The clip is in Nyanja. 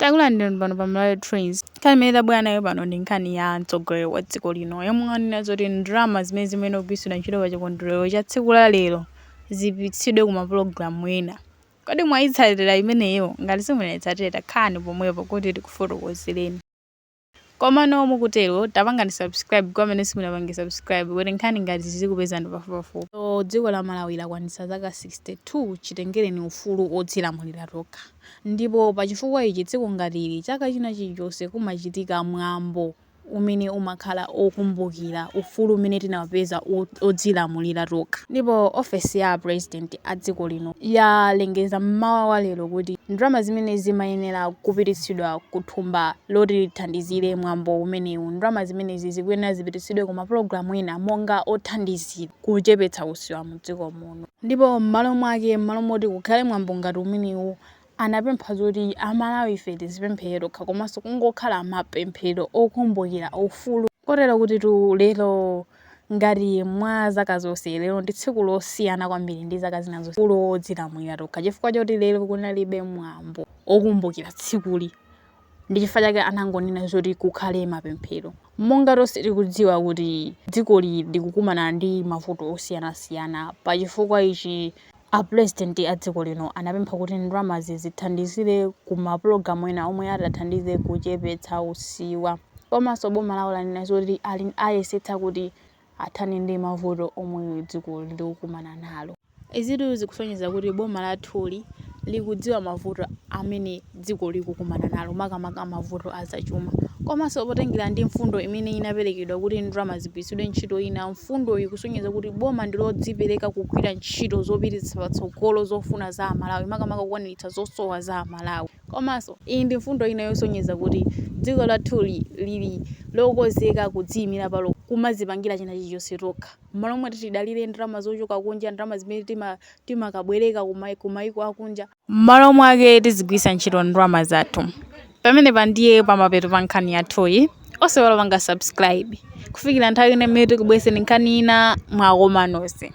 Takulandeni pano pa Malawi Trends. Nkhani imene tabwera nayo pano ndi nkhani ya mtsogoleri wa dziko lino yomwe anena zoti ndalama zimene ogwiritsidwa ntchito pa chikondwerero cha tsiku la lero zipititsidwe ku mapulogalamu ena. Kodi mwayitsatira imeneyo? Ngati simunayitsatire takhani pomwepo kuti tikufotokozereni. Koma no mukutero tapangani subscribe kwa amene simunapange subscribe kuti nkhani ngati zizikupezani pafupipafupi. So dziko la Malawi lakwanitsa zaka 62 chitengereni ufulu odzilamulira tokha. Ndipo pachifukwa ichi tsiku ngati ili chaka china chilichonse kumachitika mwambo umene umakhala okumbukira ufulu umene tinawapeza odzilamulira tokha. Ndipo ofesi ya president a dziko lino yalengeza mmawa wa lero kuti ndalama zimene zimayenera kupititsidwa kuthumba loti lithandizire mwambo umenewu. Ndalama zimenezi zikuyenera zipititsidwe ku mapulogalamu ena monga othandizira kuchepetsa usiwa mu dziko muno. Ndipo m'malo moti kukhale mwambo ngati umenewu anapempha zoti amalawi ife tizipemphero komanso kungokhala mapemphero okumbukira ufulu. Kotero kuti lero ngati mwa zaka zonse lero ndi tsiku losiyana kwambiri ndi zaka zina zonse ufulu odzilamulira tokha chifukwa choti lero kunalibe mwambo okumbukira tsikuli. Ndi chifukwa chake anangonena zoti kukhale mapemphero. Monga tonse tikudziwa kuti dzikoli likukumana ndi mavuto osiyanasiyana pachifukwa ichi a president a dziko lino anapempha kuti ndalama zithandizire ku mapulogalamu ena omwe atathandize kuchepetsa usiwa. Komanso boma lawo lanena zoti ayesetsa kuti athane ndi mavuto omwe dziko likukumana nalo. Izitu zikusonyeza kuti boma lathuli likudziwa mavuto amene dziko likukumana nalo makamaka mavuto azachuma. Komanso potengera ndi mfundo imene inaperekedwa kuti ndalama zipititsidwe ntchito ina, mfundo ikusonyeza kuti boma ndilodzipereka kugwira ntchito zopititsa patsogolo zofuna za amalawi makamaka kukwaniritsa zosowa za amalawi. Komanso iyi ndi mfundo ina yosonyeza kuti dziko lathuli lili lokonzeka kudziyimira palo kumadzipangira china chilichonse tokha. M'malo moti tidalire ndalama zochoka kunja, ndalama zimene timakabwereka ku mayiko akunja, m'malo mwake tizigwiritsa ntchito ndalama zathu. Pamenepa ndiye pamapeto pa nkhani yathuyi. Osewala panga subscribe kufikira nthawi ina imene tikubwereseni nkhani ina mwakoma nonse.